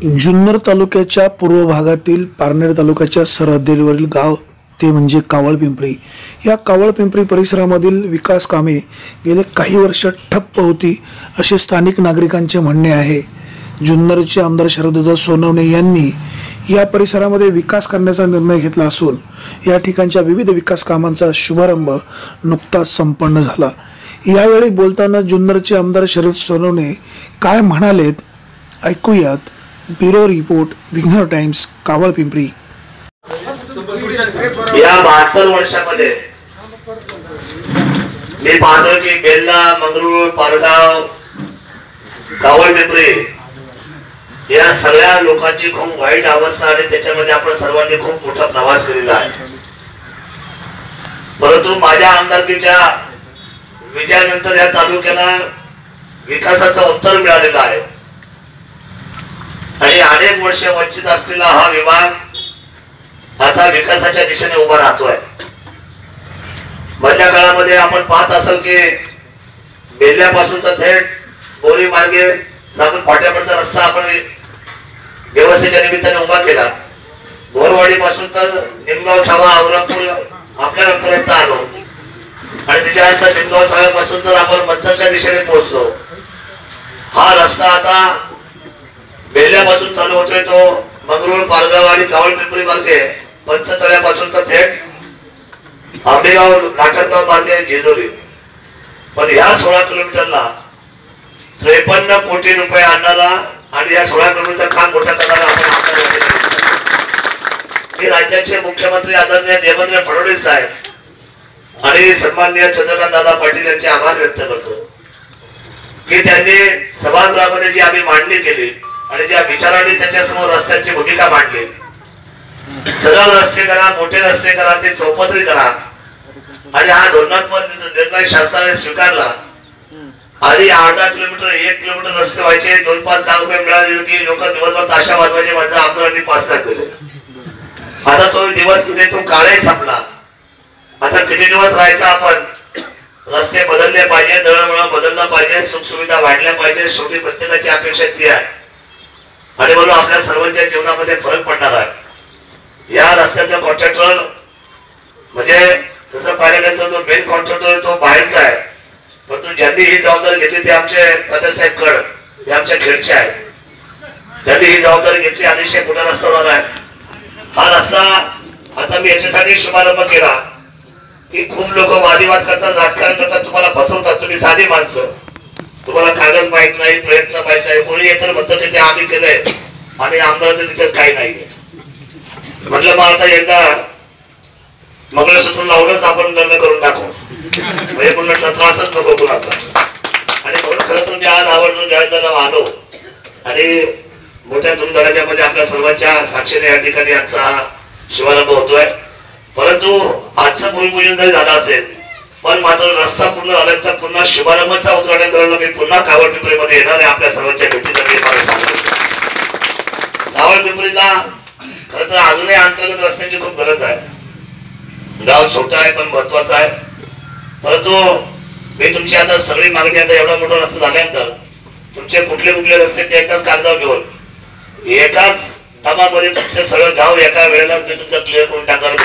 जुन्नर तालुक्याच्या पूर्व भागातील पारनेर तालुक्याच्या सरहद्दीवरील गाव ते म्हणजे कावळपिंपरी। या कावळपिंपरी परिसरामधील विकास कामे गेले काही वर्ष ठप्प होती असे स्थानिक नागरिकांचे म्हणणे आहे। जुन्नरचे आमदार शरद सोनवणे यांनी या परिसरामध्ये विकास करण्याचा निर्णय घेतला असून या ठिकाणच्या विविध विकास कामांचा शुभारंभ नुकताच संपन्न झाला। यावेळी बोलताना जुन्नरचे आमदार शरद सोनवणे काय म्हणालेत ऐकूयात। Bureau report, Vighnar Times, Kavalpimpri. या 72 वर्षामध्ये मी पाहतो की बेल्ला, मंगरूळ, पारगाव, कावळपिंपरी या सगळ्या लोकांची खूप वाईट अवस्था आणि त्याच्यामध्ये आपण सर्वांनी खूप मोठा प्रवास केलेला आहे। परंतु माझ्या आमदारकीच्या विजयानंतर या तालुक्याला विकासाचं उत्तर मिळालेलं आहे आणि अनेक वर्ष वंचित असलेला हा विभाग आता विकासाच्या दिशेने उभा राहतोय। मधल्या काळामध्ये आपण पाहत असाल की बेल्ल्यापासून तर थेट बोरी मार्गे जाऊन फाट्यापर्यंत रस्ता आपण व्यवस्थेच्या निमित्ताने उभा केला। बोरवाडी पासून तर निमगाव सावा औरंगपूर आपल्यापर्यंत आलो आणि त्याच्यानंतर निमगाव साव्यापासून तर आपण मंचरच्या दिशेने पोहोचलो। हा रस्ता आता बेल्ल्यापासून चालू होतोय तो मंगरूळ, पारगाव आणि कावळपिंपरी मार्गे पंचतळ्यापासून तर थेट आंबेगाव, नाकरगाव मार्गे जेजुरी। पण ह्या 16 किलोमीटरला 53 कोटी रुपये आणणारा आणि या 16 किलोमीटरचं काम मोठा करणारा आपण मी राज्याचे मुख्यमंत्री आदरणीय देवेंद्र फडणवीस साहेब आणि सन्माननीय चंद्रकांत दादा पाटील यांचे आभार व्यक्त करतो की त्यांनी सभागृहामध्ये जी आम्ही मांडणी केली आणि ज्या विचारांनी त्यांच्यासमोर रस्त्यांची भूमिका मांडली, सरळ रस्ते करा, मोठे रस्ते करा, ते चौपदरी करा आणि हा धोरणात्मक निर्णय शासनाने स्वीकारला। आधी 8-10 किलोमीटर 1 किलोमीटर रस्ते व्हायचे, 2-5 लाख रुपये मिळाले की लोक दिवसभर ताशा वाजवायचे, माझ्या आमदारांनी 5 लाख दिले। आता तो दिवस किती, तो काळही संपला। आता किती दिवस राहायचा आपण? रस्ते बदलले पाहिजे, दळणवळण बदललं पाहिजे, सुखसुविधा वाढल्या पाहिजे, शेवटी प्रत्येकाची अपेक्षा ती आहे आणि म्हणून आपल्या सर्वांच्या जीवनामध्ये फरक पडणार आहे। या रस्त्याचा कॉन्ट्रॅक्टर म्हणजे तसं पाहिलं तर जो मेन कॉन्ट्रॅक्टर तो बाहेरचा आहे, परंतु ज्यांनी ही जबाबदारी घेतली ते आमचे तात्यासाहेब कड, हे आमच्या खेडचे आहेत। त्यांनी ही जबाबदारी घेतली, अतिशय मोठा रस्ता होणार आहे। हा रस्ता आता मी याच्यासाठी शुभारंभ केला की खूप लोक वादिवाद करतात, राजकारण करतात, तुम्हाला फसवतात। तुम्ही साधी माणसं, तुम्हाला कागद माहित नाही, प्रयत्न माहित नाही, कोणी येतं म्हणतं की ते आम्ही केलंय आणि आमदाराचं तिच्यात काही नाहीये। म्हटलं मग आता एकदा मंगळसूत्र लावूनच आपण लग्न करून टाकू, म्हणजे पुन्हा त्रासच नको कुणाचा। आणि म्हणून खरं तर मी आज आवर्जून जाळीदाराला आलो आणि मोठ्या धुमधडाक्यामध्ये आपल्या सर्वांच्या साक्षीने या ठिकाणी आजचा शुभारंभ होतोय। परंतु आजचं भूमिपूजन जरी झालं असेल पण मात्र रस्ता पूर्ण झाला तर पुन्हा शुभारंभाचा उद्घाटन करायला मी पुन्हा कावळपिंपरीमध्ये येणार आहे आपल्या सर्वांच्या भेटीसाठी। कावळपिंपरीला खरं तर अजूनही अंतर्गत रस्त्यांची खूप गरज आहे। गाव छोटा आहे पण महत्वाचा आहे। परंतु मी तुमची आता सगळी मागणी, आता एवढा मोठा रस्ता झाल्यानंतर तुमचे कुठले कुठले रस्ते ते एकदाच कागदावर घेऊन एकाच कामामध्ये तुमचे सगळं गाव एका वेळेलाच मी तुमचं क्लिअर करून टाकणार।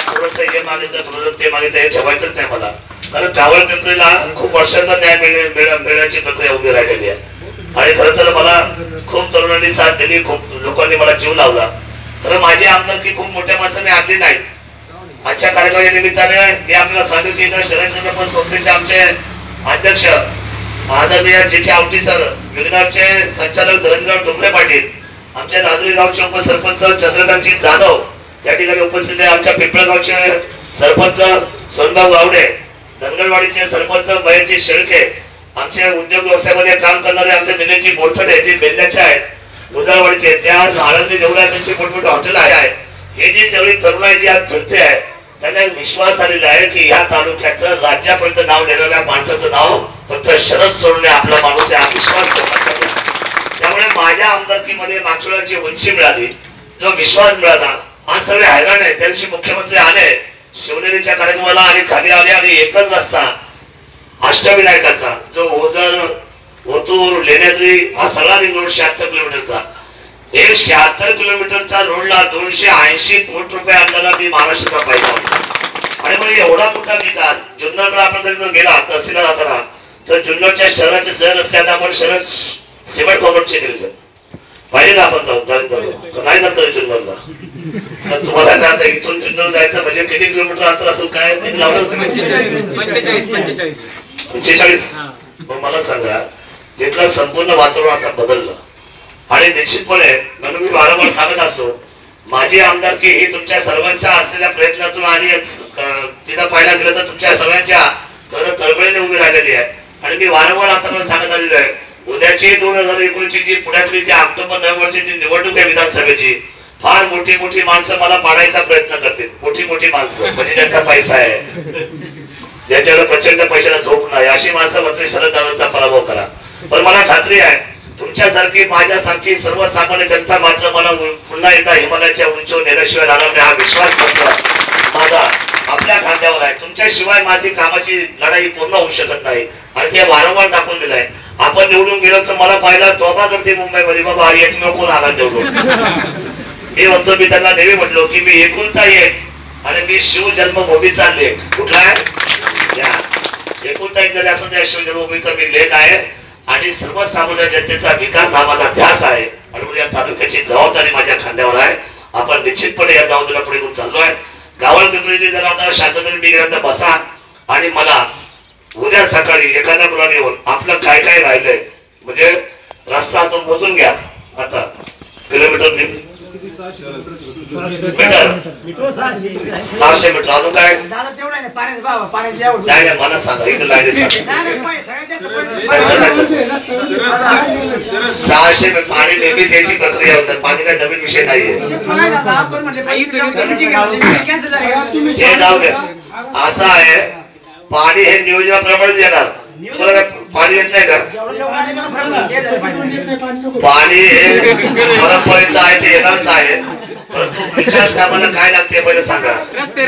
थोडंसं हे मागितलं, थोडंसं ते मागितलं, हे ठेवायचंच नाही मला, कारण कावळपिंपरीला खूप वर्षांचा न्याय मिळण्याची प्रक्रिया उभी राहिलेली आहे आणि खरं तर मला खूप तरुणांनी साथ दिली, खूप लोकांनी मला जीव लावला। खरं माझी आमदारकी खूप मोठ्या माणसाने आणली नाही। आजच्या कार्यक्रमाच्या निमित्ताने मी आपल्याला सांगू की इथं शरदचंद्र संस्थेचे आमचे अध्यक्ष आदरणीय जी.के. आवटी सर, विघ्नरचे संचालक धनंजयराव डोंगरे पाटील, आमच्या राजुरी गावचे उपसरपंच चंद्रकांतजी जाधव या ठिकाणी उपस्थित आहे, आमच्या पिंपळगावचे सरपंच सोनभाऊ गावडे, धनगरवाडीचे सरपंच महेशजी शेळके, आमचे उद्योग व्यवसायामध्ये काम करणारे आमचे दिनेशजी बोरचडे जे बेल्ल्याचे आहेत, गुजरावाडीचे, त्या आळंदी देवळा त्यांची मोठमोठे हॉटेल आहे। हे जी सगळी तरुणाई जी आज फिरते आहे त्यांना विश्वास आलेला आहे की या तालुक्याचं राज्यापर्यंत नाव नेलेल्या माणसाचं नाव फक्त शरद सोनवणे आपला माणूस आहे, हा विश्वास। त्यामुळे माझ्या आमदारकीमध्ये मागच्या जी उंची मिळाली, जो विश्वास मिळाला, आज सगळे हैराण आहे। त्या दिवशी मुख्यमंत्री आले शिवनेरीच्या कार्यक्रमाला आणि खाली आले आणि एकच रस्ता अष्टविनायकाचा जो ओझर ओतूर लेण्याद्री हा सगळा रिंग रोड 76 किलोमीटरचा 76 किलोमीटरचा रोडला 280 कोटी रुपये आणलेला मी महाराष्ट्राचा पाहिला आणि म्हणजे एवढा मोठा विकास जुन्नरकडे आपण जर गेला तहसीलला जाताना तर जुन्नरच्या शहराचे शहर रस्त्यात आपण शहर सिमेंट कॉम्प्लेक्सचे केलेले पाहिजे का आपण जाऊन नाही जात जुन्नरला तर तुम्हाला काय आता इथून जुन्नर जायचं म्हणजे किती किलोमीटर अंतर असेल काय किती लावलं 45 मग मला सांगा तिथलं संपूर्ण वातावरण आता बदललं आणि निश्चितपणे म्हणून मी वारंवार सांगत असतो माझी आमदारकी ही तुमच्या सर्वांच्या असलेल्या प्रयत्नातून आणि तिथं पाहायला गेलं तर तुमच्या सगळ्यांच्या खरं तळमळीने उभी राहिलेली आहे आणि मी वारंवार आतापर्यंत सांगत आलेलो आहे उद्याची 2019 ची पुण्यातली जी ऑक्टोबर नोव्हेंबरची जी निवडणूक आहे विधानसभेची फार मोठी मोठी माणसं मला पाडायचा प्रयत्न करतील मोठी मोठी माणसं म्हणजे ज्यांचा पैसा आहे ज्यांच्याकडे प्रचंड पैशाला झोप नाही अशी माणसं मात्र शरददादांचा पराभव करा पण मला खात्री आहे तुमच्यासारखी माझ्यासारखी सर्वसामान्य जनता मात्र मला पुन्हा एकदा हिमालयाच्या उंचीवर नेल्याशिवाय राहणार नाही हा विश्वास मात्र माझा आपल्या खांद्यावर आहे तुमच्याशिवाय माझी कामाची लढाई पूर्ण होऊ शकत नाही आणि ते वारंवार दाखवून दिलंय आपण निवडून गेलो तर मला पाहिला तोबा करते मुंबईमध्ये बाबा एकमेव कोण आला निवडून मी म्हणतो मी त्यांना नेहमी म्हटलो की मी एकुलता एक आणि मी शिव जन्मभूमीचा लेख कुठला आहे एकुलता एक जरी असं त्या शिव जन्मभूमीचा मी लेख आहे आणि सर्वसामान्य जनतेचा विकास हा माझा ध्यास आहे आणि या तालुक्याची जबाबदारी माझ्या खांद्यावर आहे आपण निश्चितपणे या जबाबदारीला पुढे घेऊन चाललोय गावळ पिंपरीने जर आता शांततेने मी गेल्यानंतर बसा आणि मला उद्या सकाळी एखाद्या मुलाने येऊन आपलं काय काय राहिलंय म्हणजे रस्ता तो मोजून घ्या आता किलोमीटर मीटर 600 मीटर अजून काय नाही मला सांगा इथे लाईन 600 मीटर पाणी नेहमीच याची प्रक्रिया होतात पाणी काही नवीन विषय नाहीये हे जाऊ दे असं आहे पाणी हे नियोजनाप्रमाणेच येणार तुम्हाला काय पाणी येत नाही का पाणी हे परंपरेचं आहे ते येणारच आहे परंतु विकास कामाला काय लागते पहिले सांगा रस्ते